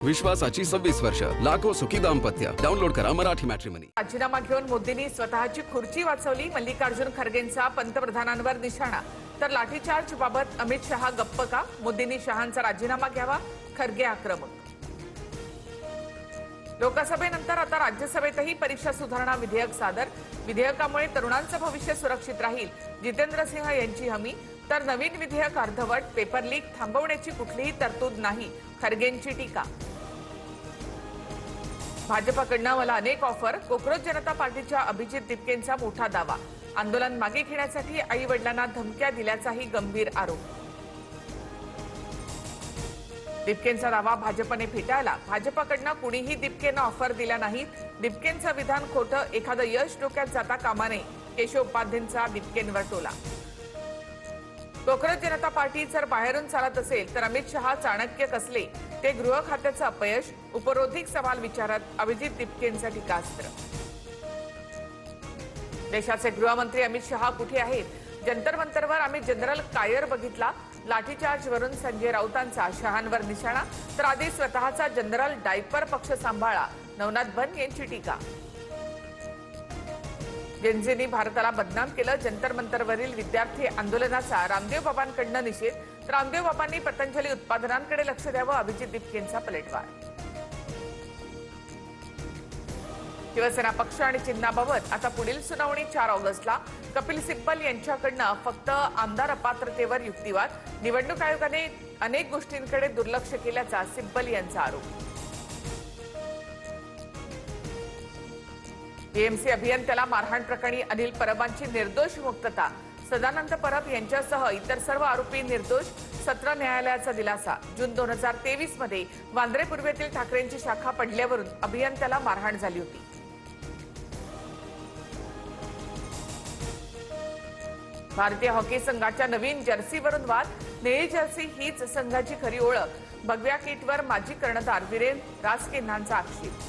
विश्वासाची 26 वर्ष, लाखो सुखी दाम्पत्य. डाउनलोड करा मराठी मॅट्रिमनी. राजीनामा घेऊन मोदींनी स्वतःची खुर्ची वाचवली. मल्लिकार्जुन खरगेंचा पंतप्रधानांवर निशाणा. तर लाठीचार्ज बाबत अमित शहा गप्प का? मोदींनी शहांचा राजीनामा घ्यावा, खरगे आक्रमक. लोकसभेनंतर आता राज्यसभेतही परीक्षा सुधारणा विधेयक सादर. विधेयकामुळे तरुणांचं भविष्य सुरक्षित राहील, जितेंद्र सिंह यांची हमी. तर नवीन विधेयक अर्धवट, पेपर लीक थांबवण्याची कुठलीही तरतूद नाही, खरगेंची टीका. भाजपकडनं मला अनेक ऑफर. कॉक्रोच जनता पार्टीच्या अभिजित दिपकेंचा मोठा दावा. आंदोलन मागे घेण्यासाठी आई वडिलांना धमक्या दिल्याचाही गंभीर आरोप. दिपकेंचा दावा भाजपने फेटाळला. भाजपकडनं कुणीही दिपकेंना ऑफर दिल्या नाहीत. दिपकेंचं विधान खोटं, एखादं यश डोक्यात जाता कामा नये, केशव उपाध्येंचा दिपकेंवर टोला. कॉक्रोच जनता पार्टी जर बाहेरून चालत असेल तर अमित शहा चाणक्य कसले? ते गृह खात्याचं अपयश. उपरोधिक सवाल विचारत अभिजित दिपकेंचं टीकास्त्र. देशाचे गृहमंत्री अमित शहा कुठे आहेत? जंतर मंतरवर आम्ही जनरल कायर बघितला. लाठीचार्जवरून संजय राऊतांचा शहांवर निशाणा. तर आधी स्वतःचा जनरल डायपर पक्ष सांभाळा, नवनाथ बन यांची टीका. जेनझींनी भारताला बदनाम केलं. जंतर मंतरवरील विद्यार्थी आंदोलनाचा रामदेव बाबांकडनं निषेध. तर रामदेव बाबांनी पतंजली उत्पादनांकडे लक्ष द्यावं, अभिजित दिपकेंचा पलटवार. शिवसेना पक्ष आणि चिन्हाबाबत आता पुढील सुनावणी 4 ऑगस्टला. कपिल सिब्बल यांच्याकडनं फक्त आमदार अपात्रतेवर युक्तिवाद. निवडणूक आयोगाने अनेक गोष्टींकडे दुर्लक्ष केल्याचा सिब्बल यांचा आरोप. टीएमसी अभियंत्याला मारहाण प्रकरणी अनिल परबांची निर्दोष मुक्तता. सदानंद परब यांच्यासह इतर सर्व आरोपी निर्दोष. सत्र न्यायालयाचा दिलासा. जून 2023 मध्ये वांद्रे पूर्वेतील ठाकरेंची शाखा पडल्यावरून अभियंत्याला मारहाण झाली होती. भारतीय हॉकी संघाच्या नवीन जर्सीवरून वाद. निळी जर्सी हीच संघाची खरी ओळख. भगव्या किटवर माजी कर्णधार वीरेन रासकिन्हांचा आक्षेप.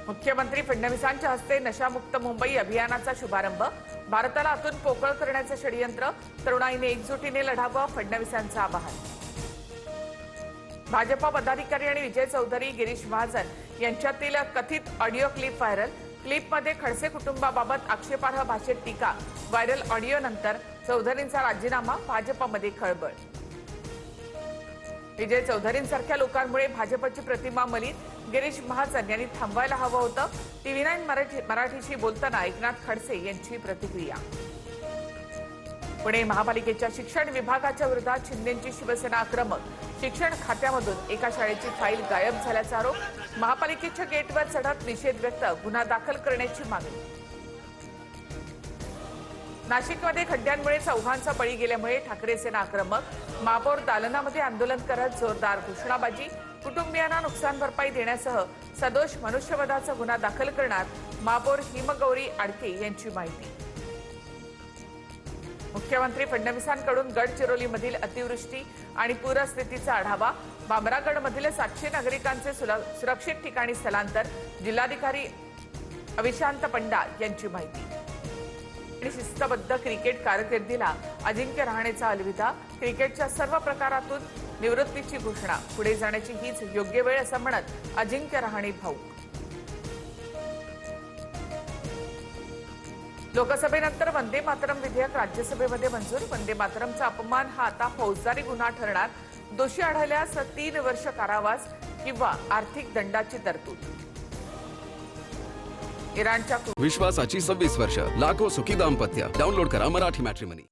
मुख्यमंत्री फडणवीसांच्या हस्ते नशामुक्त मुंबई अभियानाचा शुभारंभ. भारताला आतून पोकळ करण्याचं षडयंत्र. तरुणाईने एकजुटीने लढावं, फडणवीसांचं आवाहन. भाजपा पदाधिकारी आणि विजय चौधरी, गिरीश महाजन यांच्यातील कथित ऑडिओ क्लिप व्हायरल. क्लिपमध्ये खडसे कुटुंबाबाबत आक्षेपार्ह भाषेत टीका. व्हायरल ऑडिओनंतर चौधरींचा राजीनामा. भाजपमध्ये खळबळ. विजय चौधरींसारख्या लोकांमुळे भाजपची प्रतिमा मलिन. गिरीश महाजन यांनी थांबवायला हवं होतं. TV9 मराठीशी बोलताना एकनाथ खडसे यांची प्रतिक्रिया. पुणे महापालिकेच्या शिक्षण विभागाच्या विरोधात शिंदेंची शिवसेना आक्रमक. शिक्षण खात्यामधून एका शाळेची फाईल गायब झाल्याचा आरोप. महापालिकेच्या गेटवर चढत निषेध व्यक्त. गुन्हा दाखल करण्याची मागणी. नाशिकमध्ये खड्ड्यांमुळे चौघांचा बळी गेल्यामुळे ठाकरे सेना आक्रमक. महापौर दालनामध्ये आंदोलन करत जोरदार घोषणाबाजी. कुटुंबियांना नुकसान भरपाई देण्यासह सदोष मनुष्यवधाचा गुन्हा दाखल करणार. महापौर हिमगौरी आडके यांची माहिती. मुख्यमंत्री फडणवीसांकडून गडचिरोलीमधील अतिवृष्टी आणि पूरस्थितीचा आढावा. भामरागडमधील 700 नागरिकांचे सुरक्षित ठिकाणी स्थलांतर. जिल्हाधिकारी अविशांत पंडा यांची माहिती. आणि शिस्तबद्ध क्रिकेट कारकिर्दीला अजिंक्य रहाणेचा अलविदा. क्रिकेटच्या सर्व प्रकारातून निवृत्तीची घोषणा. पुढे जाण्याची हीच योग्य वेळ असं म्हणत अजिंक्य रहाणे भाऊक. लोकसभेनंतर वंदे मातरम विधेयक राज्यसभेमध्ये मंजूर. वंदे मातरमचा अपमान हा आता फौजदारी गुन्हा ठरणार. दोषी आढळल्यास 3 वर्ष कारावास किंवा आर्थिक दंडाची तरतूद. इराणच्या विश्वासाची 26 वर्ष, लाखो सुखी दाम्पत्य. डाउनलोड करा मराठी मॅट्रिमनी.